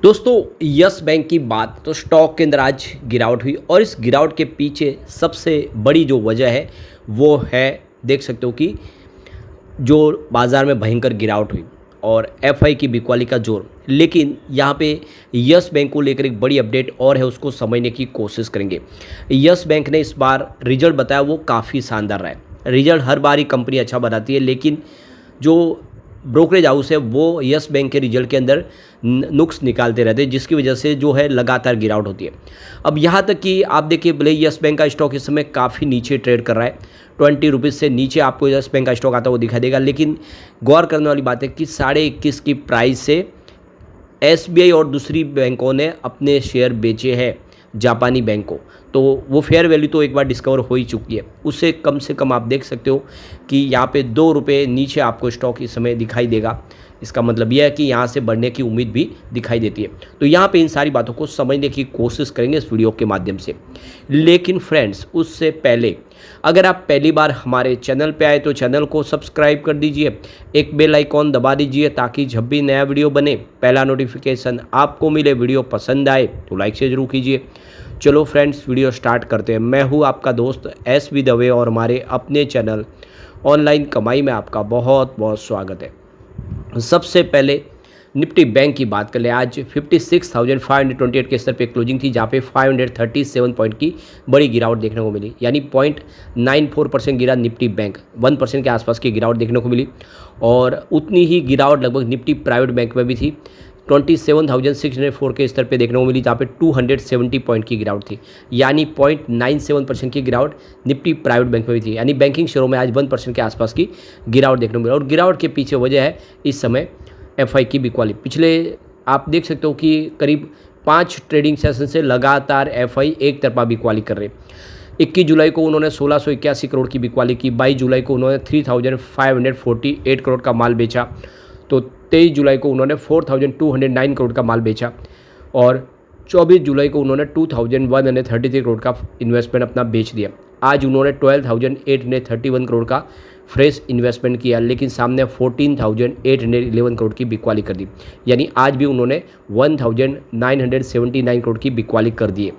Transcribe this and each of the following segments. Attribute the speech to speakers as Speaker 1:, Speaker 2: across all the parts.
Speaker 1: दोस्तों yes bank की बात तो स्टॉक के अंदर आज गिरावट हुई और इस गिरावट के पीछे सबसे बड़ी जो वजह है वो है, देख सकते हो कि जो बाज़ार में भयंकर गिरावट हुई और एफआई की बिकवाली का जोर। लेकिन यहाँ पे यस बैंक को लेकर एक बड़ी अपडेट और है, उसको समझने की कोशिश करेंगे। यस बैंक ने इस बार रिजल्ट बताया वो काफ़ी शानदार रहा है। रिजल्ट हर बार ही कंपनी अच्छा बताती है, लेकिन जो ब्रोकरेज हाउस है वो यस बैंक के रिजल्ट के अंदर नुक्स निकालते रहते हैं, जिसकी वजह से जो है लगातार गिरावट होती है। अब यहाँ तक कि आप देखिए, भले यस बैंक का स्टॉक इस समय काफ़ी नीचे ट्रेड कर रहा है, 20 रुपीज़ से नीचे आपको यस बैंक का स्टॉक आता हुआ दिखाई देगा। लेकिन गौर करने वाली बात है कि 21.5 की प्राइस से एसबीआई और दूसरी बैंकों ने अपने शेयर बेचे हैं जापानी बैंक को, तो वो फेयर वैल्यू तो एक बार डिस्कवर हो ही चुकी है। उससे कम आप देख सकते हो कि यहाँ पे 2 रुपये नीचे आपको स्टॉक इस समय दिखाई देगा। इसका मतलब यह है कि यहाँ से बढ़ने की उम्मीद भी दिखाई देती है। तो यहाँ पे इन सारी बातों को समझने की कोशिश करेंगे इस वीडियो के माध्यम से। लेकिन फ्रेंड्स, उससे पहले अगर आप पहली बार हमारे चैनल पे आए तो चैनल को सब्सक्राइब कर दीजिए, एक बेल आइकॉन दबा दीजिए ताकि जब भी नया वीडियो बने पहला नोटिफिकेशन आपको मिले। वीडियो पसंद आए तो लाइक से ज़रूर कीजिए। चलो फ्रेंड्स, वीडियो स्टार्ट करते हैं। मैं हूँ आपका दोस्त एस.वी. दवे और हमारे अपने चैनल ऑनलाइन कमाई में आपका बहुत बहुत स्वागत है। सबसे पहले निफ्टी बैंक की बात कर ले। आज 56,528 के स्तर पे क्लोजिंग थी, जहाँ पे 537 पॉइंट की बड़ी गिरावट देखने को मिली, यानी 0.94% गिरा निफ्टी बैंक। 1% के आसपास की गिरावट देखने को मिली और उतनी ही गिरावट लगभग निफ्टी प्राइवेट बैंक में भी थी। 27,604 के स्तर पे देखने को मिली, जहाँ पे 270 पॉइंट की गिरावट थी, यानी 0.97% की गिरावट निफ्टी प्राइवेट बैंक में भी थी। यानी बैंकिंग शेयरों में आज 1% के आसपास की गिरावट देखने को मिली। और गिरावट के पीछे वजह है इस समय एफआई की बिकवाली। पिछले आप देख सकते हो कि करीब 5 ट्रेडिंग सेशन से लगातार एफआई एक तरफा बिकवाली कर रहे। 21 जुलाई को उन्होंने 1681 करोड़ की बिकवाली की। 22 जुलाई को उन्होंने 3548 करोड़ का माल बेचा। तो 23 जुलाई को उन्होंने 4209 करोड़ का माल बेचा और 24 जुलाई को उन्होंने 2133 करोड़ का इन्वेस्टमेंट अपना बेच दिया। आज उन्होंने 12,831 करोड़ का फ्रेश इन्वेस्टमेंट किया, लेकिन सामने 14,811 करोड़ की बिकवाली कर दी। यानी आज भी उन्होंने 1,979 करोड़ की बिकवाली कर दी है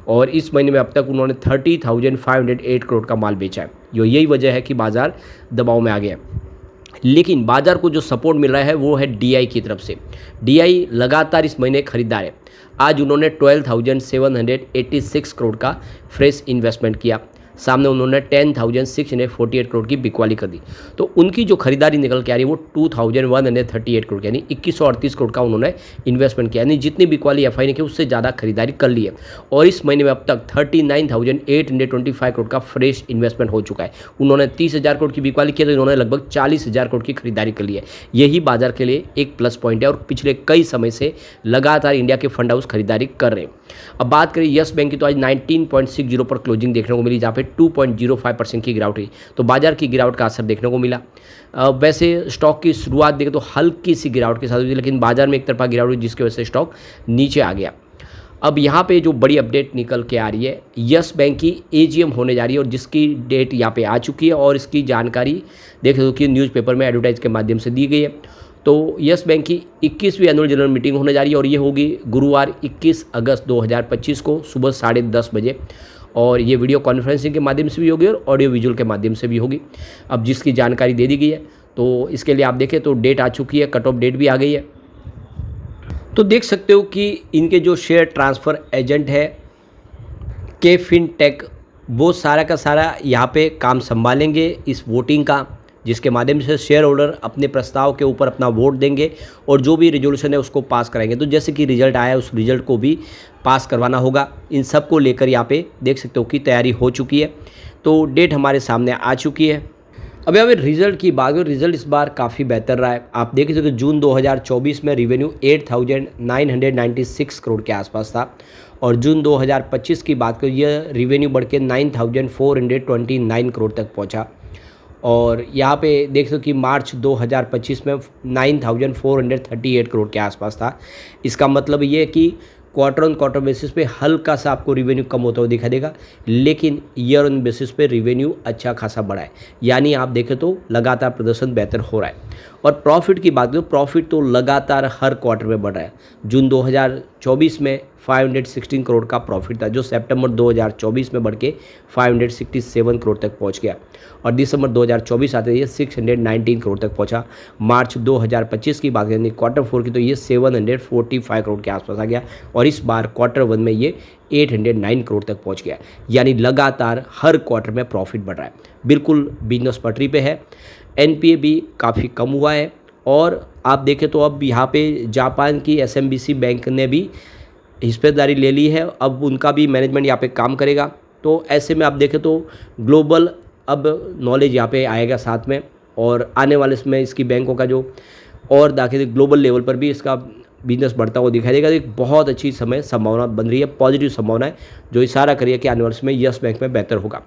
Speaker 1: और इस महीने में अब तक उन्होंने 30,508 करोड़ का माल बेचा है। यही वजह है कि बाज़ार दबाव में आ गया है। लेकिन बाज़ार को जो सपोर्ट मिल रहा है वो है डीआई की तरफ से। डीआई लगातार इस महीने खरीदार है। आज उन्होंने 12,786 करोड़ का फ्रेश इन्वेस्टमेंट किया, सामने उन्होंने 10,648 करोड़ की बिकवाली कर दी। तो उनकी जो खरीदारी निकल के आ रही है वो 2,138 करोड़, यानी 2138 करोड़ का उन्होंने इन्वेस्टमेंट किया। यानी जितनी बिकवाली एफआई ने की उससे ज़्यादा खरीदारी कर ली है और इस महीने में अब तक 39,825 करोड़ का फ्रेश इन्वेस्टमेंट हो चुका है। उन्होंने 30,000 करोड़ की बिकवाली की तो इन्होंने लगभग 40,000 करोड़ की खरीदारी कर ली है। यही बाजार के लिए एक प्लस पॉइंट है और पिछले कई समय से लगातार इंडिया के फंड हाउस खरीदारी कर रहे हैं। अब बात करें यस बैंक की, तो आज 19.60 पर क्लोजिंग देखने को मिली, जहाँ पे 2.05% की गिरावट हुई। तो बाजार की गिरावट का असर देखने को मिला। वैसे स्टॉक की शुरुआत देखें तो हल्की सी गिरावट के साथ हुई, लेकिन बाजार में एक तरफा गिरावट हुई जिसकी वजह से स्टॉक नीचे आ गया। अब यहाँ पे जो बड़ी अपडेट निकल के आ रही है, यस बैंक की एजीएम होने जा रही है और जिसकी डेट यहाँ पे आ चुकी है और इसकी जानकारी देख लो कि न्यूज़पेपर में एडवर्टाइज के माध्यम से दी गई है। तो यस बैंक की 21वीं एनुअल जनरल मीटिंग होने जा रही है और ये होगी गुरुवार 21 अगस्त 2025 को सुबह 10:30 बजे और ये वीडियो कॉन्फ्रेंसिंग के माध्यम से भी होगी और ऑडियो विजुअल के माध्यम से भी होगी। अब जिसकी जानकारी दे दी गई है तो इसके लिए आप देखें तो डेट आ चुकी है, कट ऑफ डेट भी आ गई है। तो देख सकते हो कि इनके जो शेयर ट्रांसफ़र एजेंट है के फिनटेक, वो सारा का सारा यहाँ पे काम संभालेंगे इस वोटिंग का, जिसके माध्यम से शेयर होल्डर अपने प्रस्ताव के ऊपर अपना वोट देंगे और जो भी रिजोल्यूशन है उसको पास कराएंगे। तो जैसे कि रिजल्ट आया उस रिजल्ट को भी पास करवाना होगा। इन सब को लेकर यहाँ पे देख सकते हो कि तैयारी हो चुकी है। तो डेट हमारे सामने आ चुकी है। अब यहाँ पे रिजल्ट की बात करें, रिजल्ट इस बार काफ़ी बेहतर रहा है। आप देख सकते हो कि जून 2024 में रेवेन्यू 8,996 करोड़ के आसपास था और जून 2025 की बात करें यह रेवेन्यू बढ़ के 9,429 करोड़ तक पहुँचा। और यहाँ पे देख सकते हो कि मार्च 2025 में 9,438 करोड़ के आसपास था। इसका मतलब ये है कि क्वार्टर ऑन क्वार्टर बेसिस पे हल्का सा आपको रिवेन्यू कम होता हुआ दिखाई देगा, लेकिन ईयर ऑन बेसिस पे रिवेन्यू अच्छा खासा बढ़ा है। यानी आप देखें तो लगातार प्रदर्शन बेहतर हो रहा है और प्रॉफिट की बात करें तो प्रॉफिट तो लगातार हर क्वार्टर में बढ़ रहा है। जून 2024 में 516 करोड़ का प्रॉफिट था, जो सितंबर 2024 में बढ़ के 567 करोड़ तक पहुंच गया, और दिसंबर 2024 आते ये 619 करोड़ तक पहुंचा। मार्च 2025 की बात करें क्वार्टर 4 की, तो ये 745 करोड़ के आसपास आ गया, और इस बार क्वार्टर 1 में ये 809 करोड़ तक पहुंच गया। यानी लगातार हर क्वार्टर में प्रॉफिट बढ़ रहा है, बिल्कुल बिजनेस पटरी पे है। एनपीए भी काफ़ी कम हुआ है, और आप देखें तो अब यहाँ पे जापान की एसएमबीसी बैंक ने भी हिस्सेदारी ले ली है, अब उनका भी मैनेजमेंट यहाँ पे काम करेगा। तो ऐसे में आप देखें तो ग्लोबल अब नॉलेज यहाँ पे आएगा साथ में, और आने वाले समय इसकी बैंकों का जो और दाखिल ग्लोबल लेवल पर भी इसका बिजनेस बढ़ता हुआ दिखाई देगा। एक बहुत अच्छी संभावना बन रही है, पॉजिटिव संभावना है, जो इशारा करिए कि आने वाले समय यस बैंक में बेहतर होगा।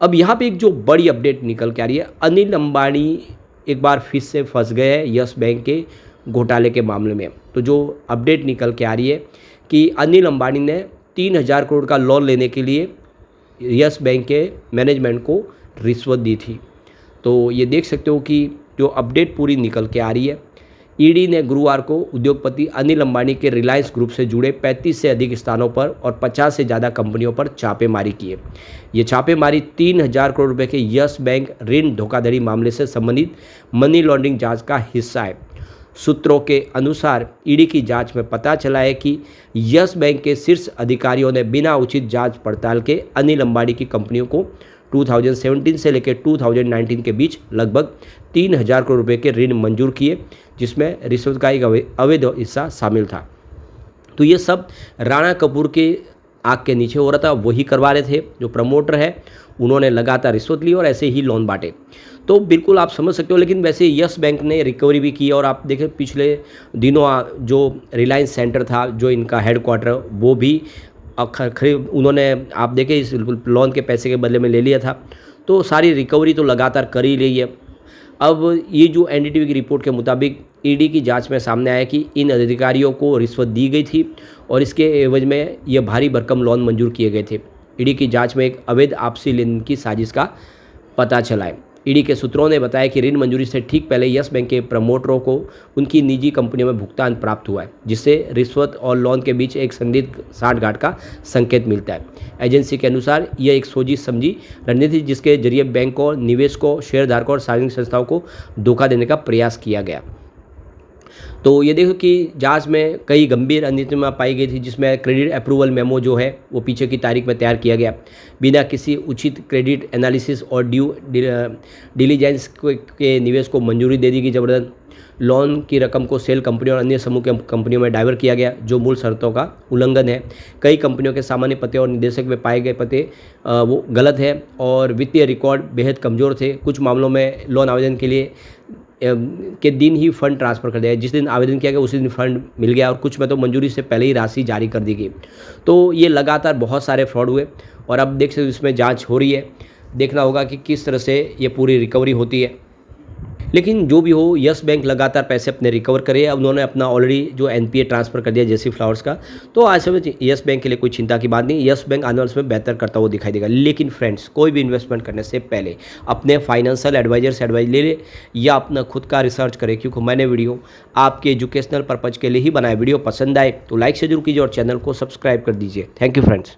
Speaker 1: अब यहाँ पे एक जो बड़ी अपडेट निकल के आ रही है, अनिल अंबानी एक बार फिर से फंस गए हैं यस बैंक के घोटाले के मामले में। तो जो अपडेट निकल के आ रही है कि अनिल अंबानी ने 3000 करोड़ का लोन लेने के लिए यस बैंक के मैनेजमेंट को रिश्वत दी थी। तो ये देख सकते हो कि जो अपडेट पूरी निकल के आ रही है, ईडी ने गुरुवार को उद्योगपति अनिल अंबानी के रिलायंस ग्रुप से जुड़े 35 से अधिक स्थानों पर और 50 से ज़्यादा कंपनियों पर छापेमारी की है। ये छापेमारी 3000 करोड़ रुपए के यस बैंक ऋण धोखाधड़ी मामले से संबंधित मनी लॉन्ड्रिंग जांच का हिस्सा है। सूत्रों के अनुसार ईडी की जांच में पता चला है कि यस बैंक के शीर्ष अधिकारियों ने बिना उचित जांच पड़ताल के अनिल अंबानी की कंपनियों को 2017 से लेकर 2019 के बीच लगभग 3000 करोड़ रुपए के ऋण मंजूर किए, जिसमें रिश्वत का एक अवैध हिस्सा शामिल था। तो ये सब राणा कपूर के आग के नीचे हो रहा था, वही करवा रहे थे। जो प्रमोटर है उन्होंने लगातार रिश्वत ली और ऐसे ही लोन बांटे। तो बिल्कुल आप समझ सकते हो। लेकिन वैसे यस बैंक ने रिकवरी भी की, और आप देखें पिछले दिनों जो रिलायंस सेंटर था, जो इनका हेडक्वार्टर, वो भी उन्होंने आप देखें इस लोन के पैसे के बदले में ले लिया था। तो सारी रिकवरी तो लगातार कर ही रही है। अब ये जो एनडीटीवी की रिपोर्ट के मुताबिक ईडी की जांच में सामने आया कि इन अधिकारियों को रिश्वत दी गई थी और इसके एवज में ये भारी भरकम लोन मंजूर किए गए थे। ईडी की जांच में एक अवैध आपसी लेन की साजिश का पता चला है। ईडी के सूत्रों ने बताया कि ऋण मंजूरी से ठीक पहले यस बैंक के प्रमोटरों को उनकी निजी कंपनियों में भुगतान प्राप्त हुआ है, जिससे रिश्वत और लोन के बीच एक संदिग्ध साठगांठ का संकेत मिलता है। एजेंसी के अनुसार यह एक सोची समझी रणनीति जिसके जरिए बैंकों, निवेशकों, शेयरधारकों और सार्वजनिक संस्थाओं को धोखा देने का प्रयास किया गया। तो ये देखो कि जांच में कई गंभीर अनियमितता पाई गई थी, जिसमें क्रेडिट अप्रूवल मेमो जो है वो पीछे की तारीख में तैयार किया गया बिना किसी उचित क्रेडिट एनालिसिस और ड्यू डिलीजेंस के निवेश को मंजूरी दे दी गई। जबरदस्त लोन की रकम को सेल कंपनियों और अन्य समूह के कंपनियों में डाइवर्ट किया गया, जो मूल शर्तों का उल्लंघन है। कई कंपनियों के सामान्य पते और निदेशक में पाए गए पते वो गलत है, और वित्तीय रिकॉर्ड बेहद कमज़ोर थे। कुछ मामलों में लोन आवेदन के लिए के दिन ही फंड ट्रांसफ़र कर दिया, जिस दिन आवेदन किया गया उसी दिन फंड मिल गया, और कुछ में तो मंजूरी से पहले ही राशि जारी कर दी गई। तो ये लगातार बहुत सारे फ्रॉड हुए, और अब देख सकते हो इसमें जांच हो रही है। देखना होगा कि किस तरह से ये पूरी रिकवरी होती है। लेकिन जो भी हो, यस बैंक लगातार पैसे अपने रिकवर करे। अब उन्होंने अपना ऑलरेडी जो एनपीए ट्रांसफ़र कर दिया जेसी फ्लावर्स का, तो आज समय यस बैंक के लिए कोई चिंता की बात नहीं। यस बैंक आने वाले समय बेहतर करता हुआ दिखाई देगा। लेकिन फ्रेंड्स, कोई भी इन्वेस्टमेंट करने से पहले अपने फाइनेंशियल एडवाइजर से एडवाइस ले ले, या अपना खुद का रिसर्च करें, क्योंकि मैंने वीडियो आपके एजुकेशनल पर्पज़ के लिए ही बनाया। वीडियो पसंद आए तो लाइक से जरूर कीजिए और चैनल को सब्सक्राइब कर दीजिए। Thank you friends.